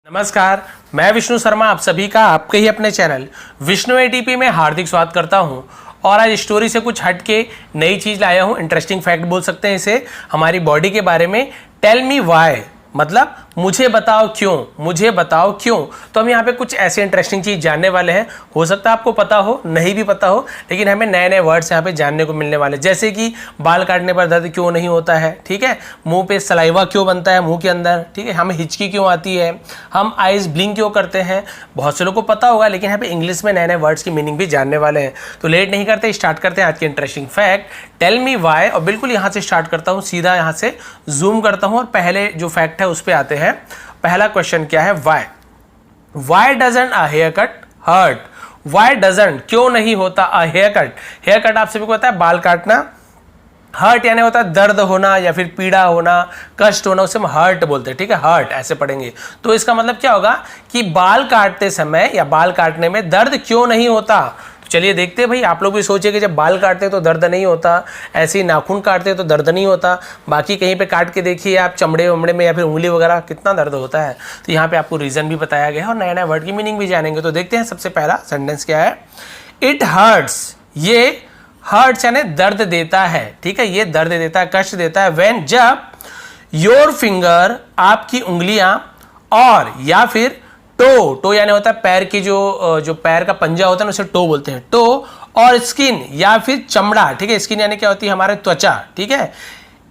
नमस्कार, मैं विष्णु शर्मा आप सभी का आपके ही अपने चैनल विष्णु एटीपी में हार्दिक स्वागत करता हूं। और आज स्टोरी से कुछ हट के नई चीज़ लाया हूं। इंटरेस्टिंग फैक्ट बोल सकते हैं इसे, हमारी बॉडी के बारे में। टेल मी वाई, मतलब मुझे बताओ क्यों, मुझे बताओ क्यों। तो हम यहाँ पे कुछ ऐसे इंटरेस्टिंग चीज़ जानने वाले हैं। हो सकता है आपको पता हो, नहीं भी पता हो, लेकिन हमें नए नए वर्ड्स यहाँ पे जानने को मिलने वाले। जैसे कि बाल काटने पर दर्द क्यों नहीं होता है, ठीक है। मुंह पे सलाइवा क्यों बनता है मुंह के अंदर, ठीक है। हमें हिचकी क्यों आती है, हम आइज ब्लिंक क्यों करते हैं। बहुत से लोगों को पता होगा, लेकिन यहाँ पे इंग्लिश में नए नए वर्ड्स की मीनिंग भी जानने वाले हैं। तो लेट नहीं करते, स्टार्ट करते हैं आज के interesting fact tell me why. और बिल्कुल यहाँ से स्टार्ट करता हूँ, सीधा यहाँ से जूम करता हूँ और पहले जो फैक्ट है उस पर आते हैं। पहला क्वेश्चन क्या है, why doesn't a hair cut hurt. Why doesn't, क्यों नहीं होता a hair cut. Hair cut आप सभी को पता है, बाल काटना। हर्ट यानी होता है दर्द होना या फिर पीड़ा होना, कष्ट होना, उसे हम हर्ट बोलते हैं, ठीक है। हर्ट ऐसे पढ़ेंगे तो इसका मतलब क्या होगा कि बाल काटते समय या बाल काटने में दर्द क्यों नहीं होता। चलिए देखते हैं भाई, आप लोग भी सोचिए कि जब बाल काटते हैं तो दर्द नहीं होता, ऐसे ही नाखून काटते हैं तो दर्द नहीं होता, बाकी कहीं पे काट के देखिए आप चमड़े वमड़े में या फिर उंगली वगैरह, कितना दर्द होता है। तो यहाँ पे आपको रीजन भी बताया गया है और नए नए वर्ड की मीनिंग भी जानेंगे। तो देखते हैं सबसे पहला सेंटेंस क्या है, इट हर्ट्स। ये हर्ट्स यानी दर्द देता है, ठीक है। ये दर्द देता है, कष्ट देता है। व्हेन, जब योर फिंगर, आपकी उंगलियां, और या फिर टो यानी होता है पैर की जो पैर का पंजा होता है ना, उसे टो बोलते हैं। टो और स्किन या फिर चमड़ा, ठीक है। स्किन यानी क्या होती है, हमारे त्वचा, ठीक है।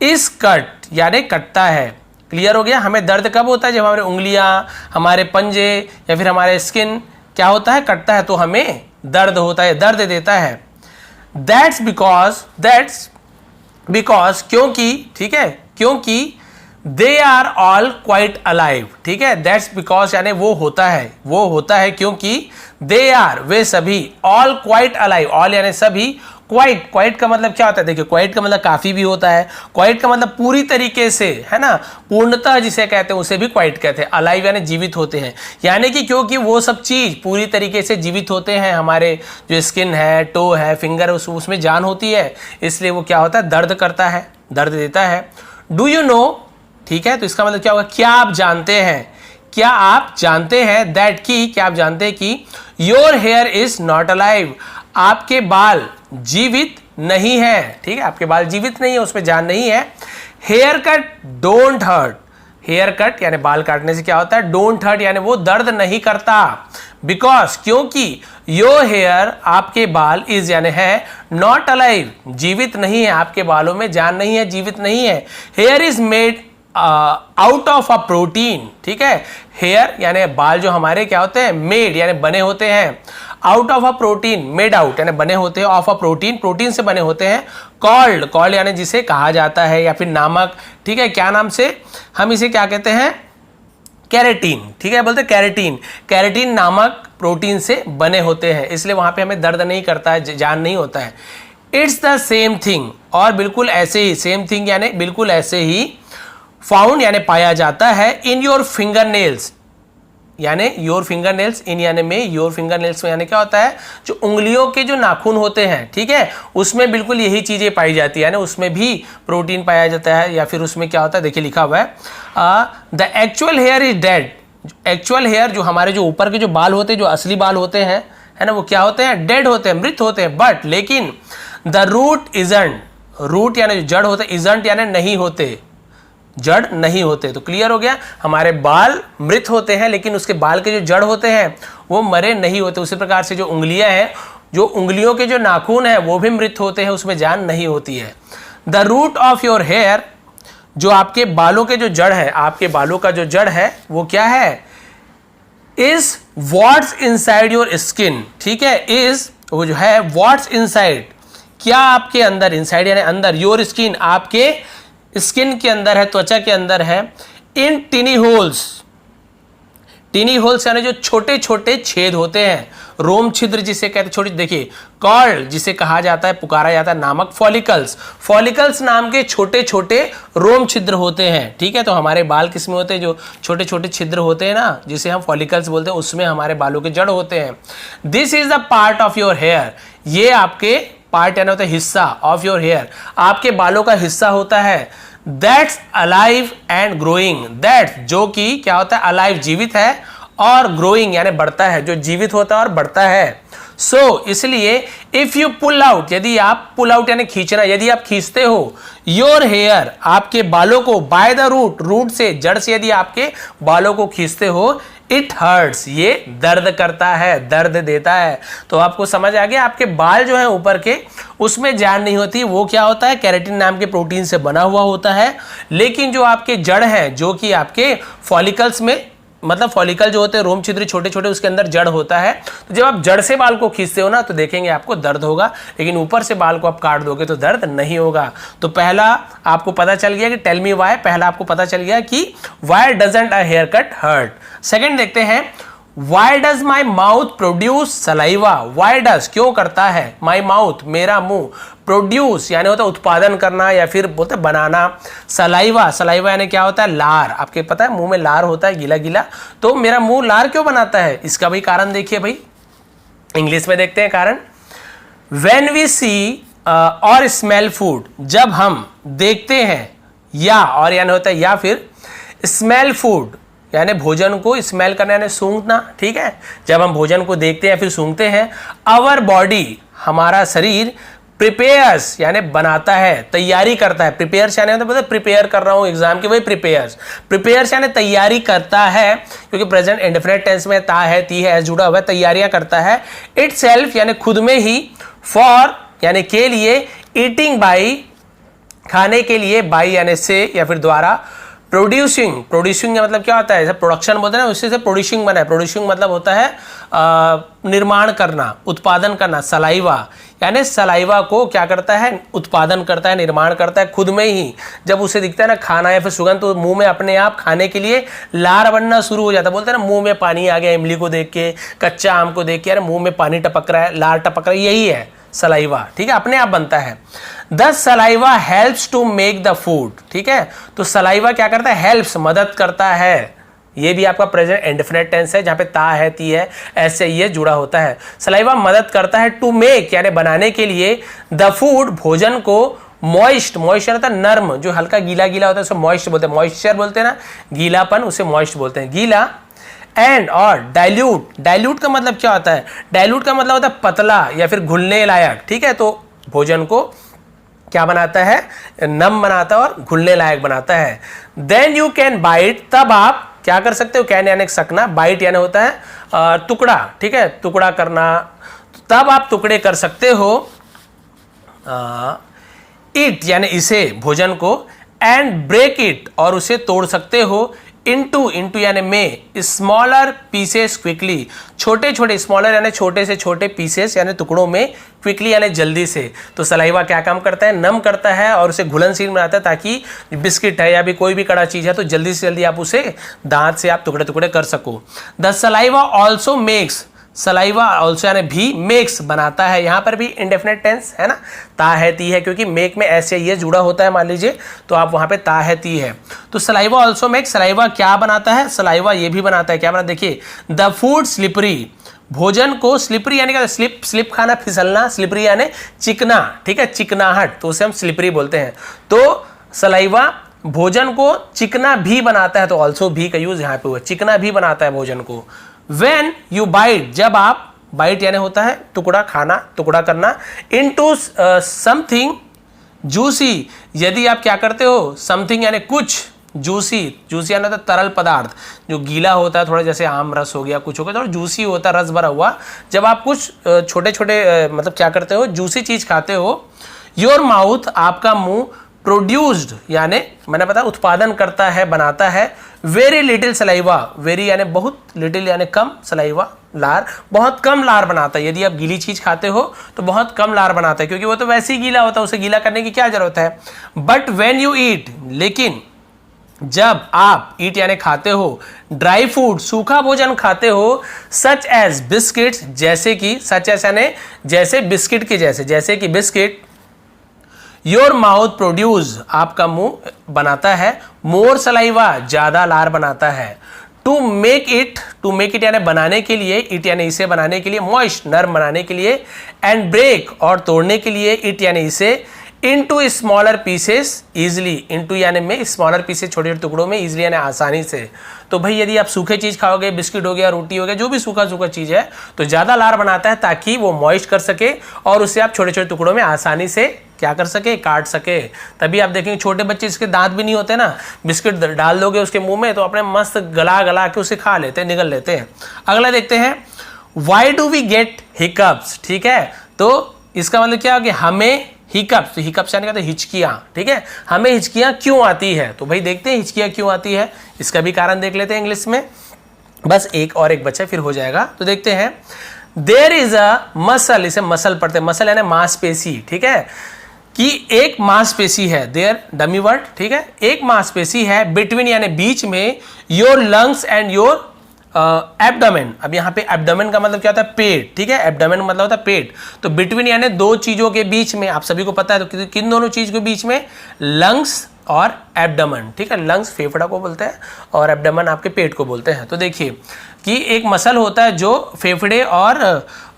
इस कट यानी कटता है। क्लियर हो गया। हमें दर्द कब होता है, जब हमारे उंगलियां, हमारे पंजे या फिर हमारे स्किन क्या होता है, कटता है, तो हमें दर्द होता है, दर्द देता है। दैट्स बिकॉज क्योंकि, ठीक है, क्योंकि they are all quite alive, ठीक है। दैट्स बिकॉज यानी वो होता है क्योंकि दे आर, वे सभी, ऑल क्वाइट अलाइव, ऑल यानी सभी, क्वाइट का मतलब क्या होता है, देखिए क्वाइट का मतलब काफी भी होता है। क्वाइट का मतलब पूरी तरीके से, है ना, पूर्णतः जिसे कहते हैं उसे भी क्वाइट कहते हैं। अलाइव यानी जीवित होते हैं, यानी कि क्योंकि वो सब चीज पूरी तरीके से जीवित होते हैं। हमारे जो स्किन है, टो है, फिंगर है, उसमें जान होती है, इसलिए वो क्या होता है, दर्द करता है, दर्द देता है। डू यू नो, ठीक है। तो इसका मतलब क्या होगा, क्या आप जानते हैं, क्या आप जानते हैं, दैट की, क्या आप जानते हैं कि your here is not alive, आपके बाल जीवित नहीं है, ठीक है। आपके बाल जीवित नहीं है, उसमें जान नहीं है। Hair cut don't hurt, hair cut यानी बाल काटने से क्या होता है, डोंट हर्ट यानी वो दर्द नहीं करता। बिकॉज, क्योंकि योर हेयर, आपके बाल, इज यानी है, नॉट अलाइव, जीवित नहीं है, आपके बालों में जान नहीं है, जीवित नहीं है। Here is made out of a protein, ठीक है। हेयर यानी बाल जो हमारे क्या होते हैं, मेड यानी बने होते हैं, out of a protein, made out यानी बने होते हैं, ऑफ अ प्रोटीन, प्रोटीन से बने होते हैं। कॉल्ड यानी जिसे कहा जाता है, या फिर नामक, ठीक है। क्या नाम से, हम इसे क्या कहते हैं, कैरेटीन, ठीक है, बोलते कैरेटीन नामक प्रोटीन से बने होते हैं, इसलिए वहां पे हमें दर्द नहीं करता है, जान नहीं होता है। इट्स द सेम थिंग, और बिल्कुल ऐसे ही, सेम थिंग यानी बिल्कुल ऐसे ही, फाउंड यानी पाया जाता है, इन योर फिंगर नेल्स, यानी योर फिंगर नेल्स, इन यानी में, योर फिंगर नेल्स में यानी क्या होता है, जो उंगलियों के जो नाखून होते हैं, ठीक है, उसमें बिल्कुल यही चीजें पाई जाती है, यानी उसमें भी प्रोटीन पाया जाता है, या फिर उसमें क्या होता है, देखिए लिखा हुआ है, the actual hair is dead. Actual hair, जो हमारे जो ऊपर के जो बाल होते हैं, जो असली बाल होते हैं, है ना, वो क्या होते हैं, डेड होते हैं, मृत होते हैं। बट लेकिन द रूट इजंट, रूट यानी जो जड़ होते, इजंट यानी नहीं होते, जड़ नहीं होते। तो क्लियर हो गया, हमारे बाल मृत होते हैं, लेकिन उसके बाल के जो जड़ होते हैं वो मरे नहीं होते। उसी प्रकार से जो उंगलियां हैं, जो उंगलियों के जो नाखून हैं, वो भी मृत होते हैं, उसमें जान नहीं होती है। The root of your hair, जो आपके बालों के जो जड़ है, आपके बालों का जो जड़ है वो क्या है, is what's inside your skin, ठीक है। इज वो जो है, व्हाट्स इनसाइड, क्या आपके अंदर, इनसाइड यानी अंदर, योर स्किन, आपके स्किन के अंदर है, त्वचा के अंदर है। इन टिनी होल्स यानी जो छोटे छोटे छेद होते हैं, रोम छिद्र जिसे कहते हैं, छोटे, देखिए कॉल्ड जिसे कहा जाता है, पुकारा जाता है, नामक फॉलिकल्स नाम के छोटे छोटे रोम छिद्र होते हैं, ठीक है। तो हमारे बाल किसमें होते हैं, जो छोटे छोटे छिद्र होते हैं ना, जिसे हम फॉलिकल्स बोलते हैं, उसमें हमारे बालों के जड़ होते हैं। This is the part of your hair, ये आपके पार्ट यानी होता है हिस्सा, ऑफ योर हेयर, आपके बालों का हिस्सा होता है। That's alive and growing, that जो कि क्या होता है, अलाइव जीवित है, और ग्रोइंग यानी बढ़ता है, जो जीवित होता है और बढ़ता है। सो इसलिए इफ यू पुल आउट, यदि आप पुल आउट यानी खींचना, यदि आप खींचते हो योर हेयर, आपके बालों को, बाय द रूट, रूट से, जड़ से यदि आपके बालों को खींचते हो, इट हर्ट्स, ये दर्द करता है, दर्द देता है। तो आपको समझ आ गया, आपके बाल जो है ऊपर के, उसमें जान नहीं होती, वो क्या होता है, केराटिन नाम के प्रोटीन से बना हुआ होता है। लेकिन जो आपके जड़ हैं, जो कि आपके फॉलिकल्स में, मतलब फॉलिकल जो होते हैं, रोम छिद्र छोटे छोटे, उसके अंदर जड़ होता है। तो जब आप जड़ से बाल को खींचते हो ना, तो देखेंगे आपको दर्द होगा, लेकिन ऊपर से बाल को आप काट दोगे तो दर्द नहीं होगा। तो पहला आपको पता चल गया कि टेल मी व्हाई, पहला आपको पता चल गया कि why doesn't a hair cut hurt. Second देखते हैं, Why does my mouth produce saliva? Why does, क्यों करता है, my mouth, मेरा मुंह, प्रोड्यूस यानी होता है उत्पादन करना या फिर बोलते बनाना, सलाइवा, सलाइवा यानी क्या होता है, लार। आपके पता है मुंह में लार होता है, गीला गीला, तो मेरा मुंह लार क्यों बनाता है, इसका भी कारण देखिए भाई, इंग्लिश में देखते हैं कारण। When we see or smell food, जब हम देखते हैं या, और यानी होता है या फिर स्मेल फूड यानी भोजन को स्मेल करना यानी सूंघना, ठीक है। जब हम भोजन को देखते हैं फिर सूंघते हैं, आवर बॉडी, हमारा शरीर, प्रिपेयर्स यानी बनाता है, तैयारी करता है, प्रिपेयर्स यानी होता है प्रिपेयर कर रहा हूं एग्जाम के, वही प्रिपेयर्स, प्रिपेयर्स यानी तैयारी करता है, क्योंकि प्रेजेंट इंडेफिनिट टेंस में ता है, ती है, एस जुड़ा हुआ है, तैयारियां करता है। इटसेल्फ यानी खुद में ही, फॉर यानी के लिए, ईटिंग बाई खाने के लिए, बाई यानी से या फिर द्वारा, प्रोड्यूसिंग, प्रोड्यूसिंग का मतलब क्या होता है, जैसे प्रोडक्शन बोलते हैं ना, उससे से प्रोड्यूसिंग बना है, प्रोड्यूसिंग मतलब होता है निर्माण करना, उत्पादन करना। सलाइवा यानी सलाइवा को क्या करता है, उत्पादन करता है, निर्माण करता है खुद में ही। जब उसे दिखता है ना खाना या फिर सुगंध, तो मुंह में अपने आप खाने के लिए लार बनना शुरू हो जाता है। बोलते हैं ना मुंह में पानी आ गया इमली को देख के, कच्चा आम को देख के, अरे मुंह में पानी टपक रहा है, लार टपक रहा है, यही है सलाइवा, ठीक है, अपने आप बनता है। The saliva helps to make the food, ठीक है। तो सलाइवा क्या करता है, हेल्प्स, मदद करता है। ये भी आपका प्रेजेंट इंडेफिनिट टेंस है, जहां पे ता है, ती है, ऐसे ये जुड़ा होता है। सलाइवा मदद करता है, टू मेक यानी बनाने के लिए, द फूड भोजन को, मॉइस्ट, मॉइस्चर होता है नर्म, जो हल्का गीला गीला होता है उसे मॉइस्ट बोलते हैं, मॉइस्चर बोलते हैं ना, गीलापन, उसे मॉइस्ट बोलते हैं, गीला। एंड और डाइल्यूट, डाइल्यूट का मतलब क्या होता है, डाइल्यूट का मतलब होता है पतला या फिर घुलने लायक, ठीक है। तो भोजन को क्या बनाता है, नम बनाता है और घुलने लायक बनाता है। देन यू कैन बाइट, तब आप क्या कर सकते हो, कैन यानी सकना, बाइट यानी होता है टुकड़ा, ठीक है, टुकड़ा करना, तब आप टुकड़े कर सकते हो, ईट यानी इसे, भोजन को, एंड ब्रेक इट और उसे तोड़ सकते हो, इनटू, इनटू यानी में, स्मॉलर पीसेस क्विकली, छोटे छोटे, स्मॉलर यानी छोटे से छोटे, पीसेस यानी टुकड़ों में, क्विकली यानी जल्दी से। तो सलाइवा क्या काम करता है, नम करता है और उसे घुलनशील बनाता है, ताकि बिस्किट है या भी कोई भी कड़ा चीज है तो जल्दी से जल्दी आप उसे दांत से आप टुकड़े टुकड़े कर सको। The saliva also makes, saliva also यानी भी, मेक्स बनाता है, यहाँ पर भी इंडेफिनिट टेंस है ना, ता है, ती है, क्योंकि मेक में ऐसे ये जुड़ा होता है, मान लीजिए, तो आप वहाँ पे ता है, ती है। तो सलाइवा ऑल्सो मेक्स, सलाइवा क्या बनाता है, सलाइवा ये भी बनाता है, क्या बनाता है, देखिए, द फूड स्लिपरी, भोजन को, स्लिपरी यानी क्या, स्लिप, स्लिप खाना, फिसलना, स्लिपरी यानी चिकना, ठीक है, चिकनाहट, तो उसे हम स्लिपरी बोलते हैं। तो सलाइवा भोजन को चिकना भी बनाता है, तो ऑल्सो भी का यूज यहाँ पे हुआ, चिकना भी बनाता है भोजन को। When you bite, जब आप, बाइट यानी होता है टुकड़ा खाना, टुकड़ा करना, into something juicy, यदि आप क्या करते हो, something यानी कुछ, जूसी, जूसी यानी तरल पदार्थ, जो गीला होता है थोड़ा, जैसे आम रस हो गया, कुछ हो गया, थोड़ा जूसी होता है, रस भरा हुआ। जब आप कुछ छोटे छोटे मतलब क्या करते हो, जूसी चीज खाते हो, योर माउथ आपका मुंह, प्रोड्यूस्ड यानी मैंने बताया उत्पादन करता है, बनाता है, वेरी लिटिल सलाइवा, वेरी यानी बहुत, लिटिल यानी कम, सलाइवा लार, बहुत कम लार बनाता है। यदि आप गीली चीज खाते हो तो बहुत कम लार बनाता है, क्योंकि वो तो वैसे ही गीला होता है, उसे गीला करने की क्या जरूरत है। बट वेन यू ईट, लेकिन जब आप ईट यानी खाते हो, ड्राई फूड सूखा भोजन खाते हो, सच एज बिस्किट्स, जैसे कि, सच एज यानी जैसे, बिस्किट के जैसे, जैसे कि बिस्किट, योर माउथ प्रोड्यूस आपका मुंह बनाता है, मोर सलाइवा ज्यादा लार बनाता है, to make it, to make it यानी बनाने के लिए, इट यानी इसे बनाने के लिए, मॉइस्ट नर्म बनाने के लिए, एंड ब्रेक और तोड़ने के लिए, इट यानी इसे, into smaller pieces easily, into यानी में स्मॉलर पीसेस, छोटे छोटे टुकड़ों में, इजिली यानी आसानी से। तो भाई यदि आप सूखे चीज खाओगे, बिस्किट हो गया, रोटी हो गया, जो भी सूखा सूखा चीज है, तो ज्यादा लार बनाता है ताकि वो मॉइस्ट कर सके और उससे आप छोटे छोटे टुकड़ों में आसानी से क्या कर सके, काट सके। तभी आप देखेंगे छोटे बच्चे, इसके दांत भी नहीं होते ना, बिस्किट डाल दोगे उसके मुंह में तो अपने मस्त गला गला के उसे खा लेते हैं, निगल लेते हैं। अगला देखते हैं, why do we get hiccups, ठीक है। तो इसका मतलब क्या है कि हमें हिकअप्स, हिकअप्स यानी कहते हैं हिचकियां, ठीक है, हमें हिचकियां क्यों आती है। तो भाई देखते हैं हिचकियां क्यों आती है, इसका भी कारण देख लेते हैं इंग्लिश में। बस एक और एक बच्चा फिर हो जाएगा। तो देखते हैं, देयर इज अ मसल, इसे मसल पढ़ते हैं, मसल यानी मांसपेशी, ठीक है, कि एक मांसपेशी है, देयर डमी वर्ड, ठीक है, एक मांसपेशी है बिटवीन यानी बीच में your lungs and your abdomen. अब यहाँ पे एब्डोमेन का मतलब क्या होता है, पेट, ठीक है, एब्डोमेन मतलब होता है पेट। तो बिटवीन यानी दो चीजों के बीच में, आप सभी को पता है, तो किन दोनों चीज के बीच में, लंग्स और एब्डोमेन, ठीक है। लंग्स फेफड़ा को बोलते हैं और एब्डोमेन आपके पेट को बोलते हैं। तो देखिए कि एक मसल होता है जो फेफड़े और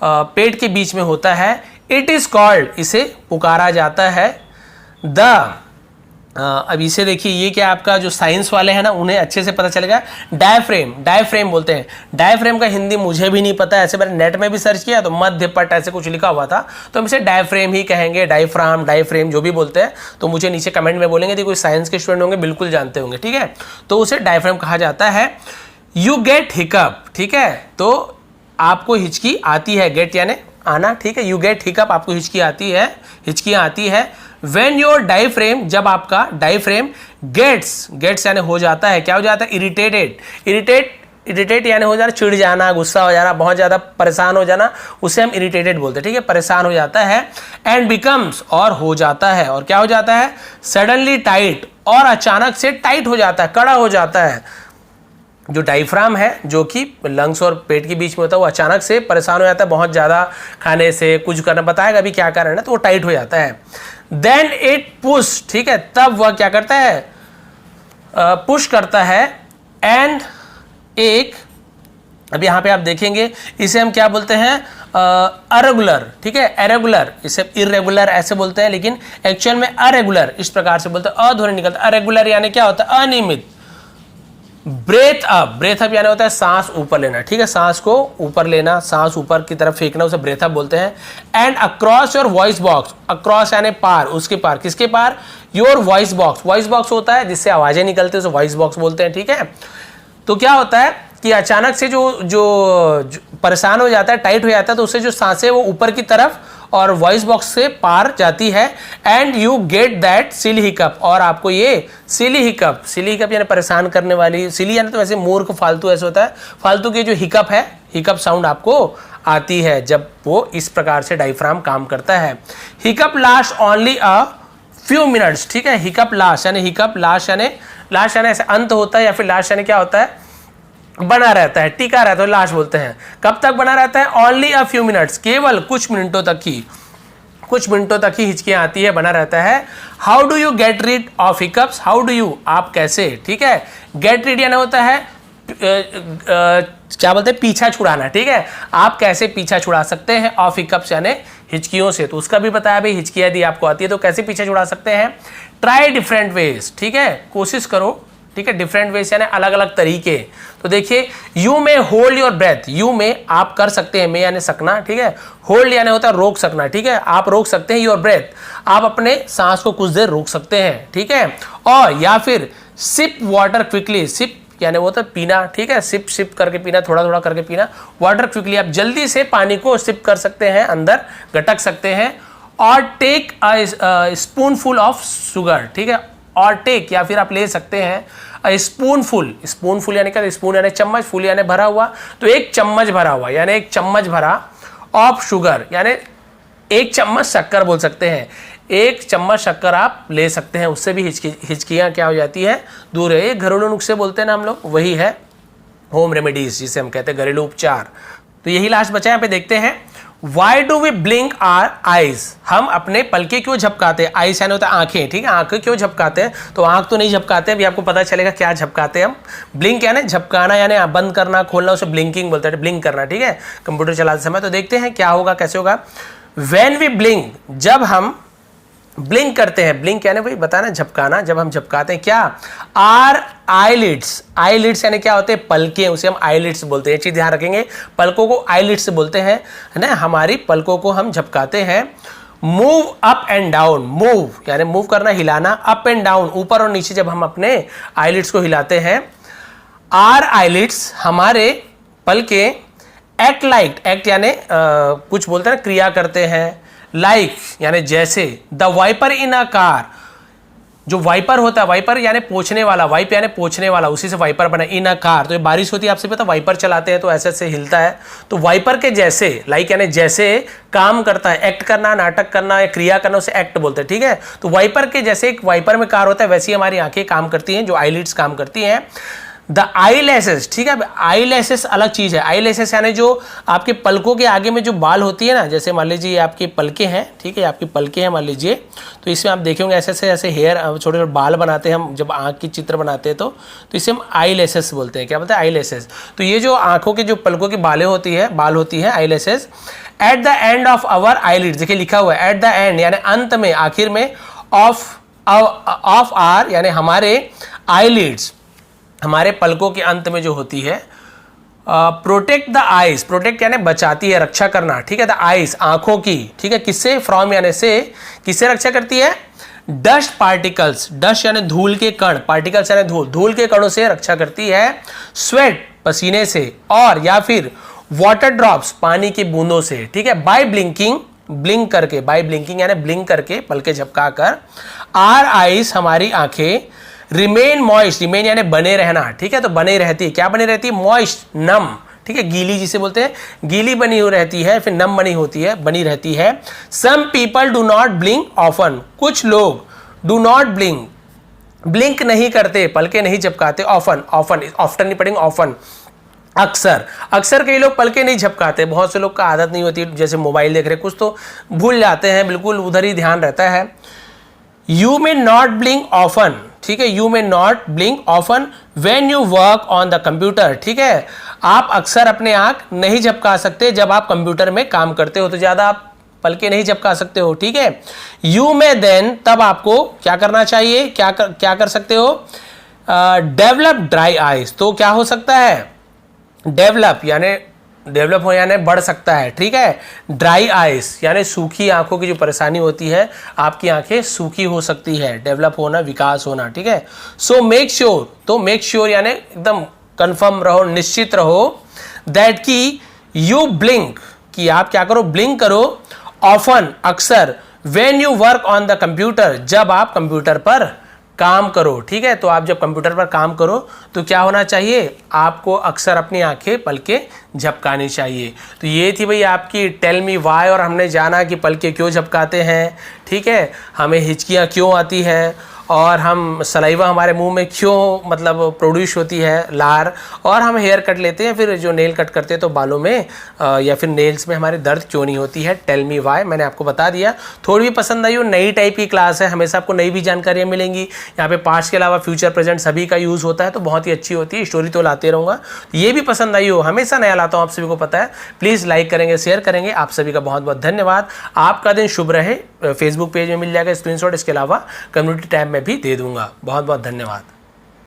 पेट के बीच में होता है, इट इज कॉल्ड, इसे पुकारा जाता है द, अब इसे देखिए, ये क्या आपका जो साइंस वाले हैं ना उन्हें अच्छे से पता चलेगा, डायफ्रेम, डायफ्रेम बोलते हैं। डायफ्रेम का हिंदी मुझे भी नहीं पता, ऐसे मैंने नेट में भी सर्च किया तो मध्य पट ऐसे कुछ लिखा हुआ था, तो हम इसे डायफ्रेम ही कहेंगे, डायफ्राम, डायफ्रेम जो भी बोलते हैं। तो मुझे नीचे कमेंट में बोलेंगे, कोई साइंस के स्टूडेंट होंगे बिल्कुल जानते होंगे, ठीक है। तो उसे डायफ्रेम कहा जाता है। यू गेट हिकअप, ठीक है, तो आपको हिचकी आती है, गेट यानी आना, ठीक है, यू गेट हिकअप, आपको हिचकी आती है, हिचकियां आती है। व्हेन योर डायफ्रेम, जब आपका डायफ्रेम गेट्स यानी हो जाता है, क्या हो जाता है, इरिटेटेड, इरिटेट यानी हो जाना, चिढ़ जाना, गुस्सा हो जाना, बहुत ज्यादा परेशान हो जाना, उसे हम इरिटेटेड बोलते हैं, ठीक है, परेशान हो जाता है। एंड बिकम्स, और हो जाता है, और क्या हो जाता है, सडनली टाइट, और अचानक से टाइट हो जाता है, कड़ा हो जाता है। जो डायफ्राम है जो कि लंग्स और पेट के बीच में होता है, वो अचानक से परेशान हो जाता है, बहुत ज़्यादा खाने से, कुछ करना, बताएगा अभी क्या कारण है, तो वो टाइट हो जाता है। देन इट पुश, ठीक है, तब वह क्या करता है, पुश करता है। एंड एक, अब यहाँ पे आप देखेंगे इसे हम क्या बोलते हैं, अरेगुलर, ठीक है, इरेगुलर, इसे इरेगुलर ऐसे बोलते हैं, लेकिन एक्चुअल में अरेगुलर इस प्रकार से बोलते हैं, अध्वनि निकलता है। अरेगुलर यानी क्या होता है, अनियमित। ब्रेथ अप यानी होता है सांस ऊपर लेना, ठीक है, सांस को ऊपर लेना, सांस ऊपर की तरफ फेंकना, उसे ब्रेथ अप बोलते हैं। And across your voice box, across यानी पार, उसके पार, किसके पार, your voice box, voice box होता है जिससे आवाजें निकलती है, उसे वॉइस बॉक्स बोलते हैं, ठीक है। तो क्या होता है कि अचानक से जो परेशान हो जाता है, टाइट हो जाता है, तो उससे जो सांसें वो ऊपर की तरफ और वॉइस बॉक्स से पार जाती है। And you get that silly hiccup, और आपको ये सिली हिकअप यानी परेशान करने वाली, सिली यानी तो वैसे मूर्ख, फालतू ऐसे होता है, फालतू की जो हिकअप है, हिकअप साउंड आपको आती है जब वो इस प्रकार से डायफ्राम काम करता है। Hiccup last only a few minutes, ठीक है, हिकअप लास्ट यानी ऐसे अंत होता है, या फिर लास्ट यानी क्या होता है, बना रहता है, टिका रहता है, लास्ट बोलते हैं। कब तक बना रहता है, ओनली अ फ्यू मिनट्स, केवल कुछ मिनटों तक ही हिचकियां आती है, बना रहता है। How do you get rid of hiccups, how do you, आप कैसे, ठीक है, गेट रीड यानी होता है क्या बोलते हैं, पीछा छुड़ाना, ठीक है, आप कैसे पीछा छुड़ा सकते हैं, ऑफ हिकअप्स यानी हिचकियों से। तो उसका भी बताया भाई, हिचकियां यदि आपको आती है तो कैसे पीछा छुड़ा सकते हैं। ट्राई डिफरेंट वेज, ठीक है, कोशिश करो, ठीक है, डिफरेंट वेज यानी अलग अलग तरीके। तो देखिए, यू में होल्ड योर ब्रेथ, यू में आप कर सकते हैं, में यानी सकना, ठीक है, होल्ड यानी होता है रोक सकना, ठीक है, आप रोक सकते हैं योर ब्रेथ, आप अपने सांस को कुछ देर रोक सकते हैं, ठीक है। और या फिर सिप वाटर क्विकली, सिप यानी वो होता है पीना, ठीक है, सिप करके पीना, थोड़ा थोड़ा करके पीना, वाटर क्विकली, आप जल्दी से पानी को सिप कर सकते हैं, अंदर गटक सकते हैं। और take a spoonful of sugar, ठीक है, और टेक या फिर आप ले सकते हैं स्पूनफुल यानी क्या, स्पून यानी चम्मच, फुल यानी भरा हुआ, तो एक चम्मच भरा हुआ यानी एक चम्मच भरा ऑफ शुगर यानी एक चम्मच शक्कर बोल सकते हैं, एक चम्मच शक्कर आप ले सकते हैं, उससे भी हिचकियाँ क्या हो जाती है, दूर है। ये घरेलू नुस्खे बोलते हैं ना हम लोग, वही है होम रेमेडीज जिसे हम कहते हैं घरेलू उपचार। तो यही लास्ट बचा है, यहाँ पे देखते हैं, why do we blink our eyes, हम अपने पलके क्यों झपकाते हैं, आईज यानी होता है आंखें, ठीक है, आंखें क्यों झपकाते हैं, तो आंख तो नहीं झपकाते, अभी आपको पता चलेगा क्या झपकाते हैं हम। ब्लिंक यानी झपकाना यानी बंद करना खोलना, उसे ब्लिंकिंग बोलते हैं, ब्लिंक करना, ठीक है, कंप्यूटर चलाते समय। तो देखते हैं क्या होगा, कैसे होगा। व्हेन वी ब्लिंक, जब हम ब्लिंक करते हैं, ब्लिंक यानी भाई बताना झपकाना, जब हम झपकाते हैं क्या, आर आईलिड्स, आईलिड्स यानी क्या होते हैं, पलकें, उसे हम आईलिड्स बोलते हैं, ये चीज ध्यान रखेंगे, पलकों को आईलिड्स बोलते हैं, है ना, हमारी पलकों को हम झपकाते हैं। Move up and down, move यानी मूव करना, हिलाना, अप एंड डाउन ऊपर और नीचे जब हम अपने आईलिड्स को हिलाते हैं। आर आईलिड्स हमारे पलके, एक्ट लाइक, एक्ट यानी कुछ बोलते हैं ना, क्रिया करते हैं, लाइक यानी जैसे, the wiper in a car, जो वाइपर होता है, वाइपर यानी पोंछने वाला, वाइप यानी पोंछने वाला, उसी से वाइपर बना, इन अ कार, तो ये बारिश होती है आपसे पता, वाइपर चलाते हैं तो ऐसे ऐसे हिलता है, तो वाइपर के जैसे, लाइक यानी जैसे काम करता है, एक्ट करना, नाटक करना या क्रिया करना, उसे एक्ट बोलते हैं, ठीक है। तो वाइपर के जैसे एक वाइपर में कार होता है, वैसी हमारी आंखें काम करती हैं, जो आईलिड्स काम करती हैं। द आई लैसेस, ठीक है, आई लैसेस अलग चीज है, आई लैसेस यानी जो आपके पलकों के आगे में जो बाल होती है ना, जैसे मान लीजिए ये आपकी पलके हैं, ठीक है, आपकी पलके हैं मान लीजिए, तो इसमें आप देखेंगे ऐसे ऐसे ऐसे हेयर, छोटे छोटे बाल बनाते हैं हम जब आंख की चित्र बनाते हैं, तो इसे हम आई लैसेस बोलते हैं। क्या बोलते हैं, आई लैसेस। तो ये जो आंखों के जो पलकों की बाल होती है eyelashes, at the end of our eyelids, देखिए लिखा हुआ है एट द एंड यानी अंत में, आखिर में, ऑफ आर यानी हमारे आईलिड्स, हमारे पलकों के अंत में जो होती है। प्रोटेक्ट द आइज, प्रोटेक्ट यानी बचाती है, रक्षा करना, ठीक है, द आइज आंखों की, ठीक है, किससे, फ्रॉम यानी से, किससे रक्षा करती है, डस्ट पार्टिकल्स, डस्ट यानी धूल के कण, पार्टिकल्स यानी धूल, धूल के कणों से रक्षा करती है। स्वेट पसीने से, और या फिर वाटर ड्रॉप्स पानी की बूंदों से, ठीक है, बाय ब्लिंकिंग, ब्लिंक करके, बाय ब्लिंकिंग यानी ब्लिंक करके, पलके झपका कर। आर आइज हमारी आंखें, रिमेन मॉइस्ट, रिमेन यानी बने रहना, ठीक है, तो बने रहती है, क्या बनी रहती है, मॉइस्ट नम, ठीक है, गीली जिसे बोलते हैं, गीली बनी हो रहती है, फिर नम बनी होती है, बनी रहती है। Some people do not blink often, कुछ लोग डू नॉट ब्लिंक, ब्लिंक नहीं करते, पलके नहीं झपकाते, ऑफन, ऑफन, ऑफ्टन नहीं पढ़ेंगे, ऑफन, अक्सर, अक्सर कई लोग पलके नहीं झपकाते, बहुत से लोग का आदत नहीं होती, जैसे मोबाइल देख रहे कुछ तो भूल जाते हैं, बिल्कुल उधर ही ध्यान रहता है। You may not blink often, ठीक है, you may not blink often when you work on the computer, ठीक है, आप अक्सर अपने आंख नहीं झपका सकते जब आप कंप्यूटर में काम करते हो, तो ज्यादा आप पलके नहीं झपका सकते हो, ठीक है। यू मे देन, तब आपको क्या करना चाहिए, क्या कर सकते हो, डेवलप ड्राई आइज, तो क्या हो सकता है, डेवलप यानी डेवलप हो यानी बढ़ सकता है, ठीक है। ड्राई आइज यानी सूखी आंखों की जो परेशानी होती है, आपकी आंखें सूखी हो सकती है, डेवलप होना, विकास होना, ठीक है। सो मेक श्योर, तो मेक श्योर यानी एकदम कंफर्म रहो, निश्चित रहो, दैट कि यू ब्लिंक, कि आप क्या करो, ब्लिंक करो, ऑफन अक्सर, when you work on the computer, जब आप कंप्यूटर पर काम करो, ठीक है। तो आप जब कंप्यूटर पर काम करो तो क्या होना चाहिए, आपको अक्सर अपनी आंखें पलके झपकानी चाहिए। तो ये थी भाई आपकी टेल मी वाई, और हमने जाना कि पलके क्यों झपकाते हैं, ठीक है, हमें हिचकियाँ क्यों आती है, और हम सलाइवा हमारे मुंह में क्यों मतलब प्रोड्यूस होती है, लार, और हम हेयर कट लेते हैं, फिर जो नेल कट करते हैं तो बालों में या फिर नेल्स में हमारे दर्द क्यों नहीं होती है। टेल मी वाई मैंने आपको बता दिया। थोड़ी भी पसंद आई हो, नई टाइप की क्लास है, हमेशा आपको नई भी जानकारियाँ मिलेंगी। यहाँ पे पास्ट के अलावा फ्यूचर प्रेजेंट सभी का यूज़ होता है, तो बहुत ही अच्छी होती है, स्टोरी तो लाते रहूँगा। ये भी पसंद आई हो, हमेशा नया लाता हूँ, आप सभी को पता है, प्लीज़ लाइक करेंगे, शेयर करेंगे। आप सभी का बहुत बहुत धन्यवाद। आपका दिन शुभ रहे। फेसबुक पेज में मिल जाएगा स्क्रीनशॉट, इसके अलावा कम्युनिटी टैब में भी दे दूंगा। बहुत बहुत धन्यवाद।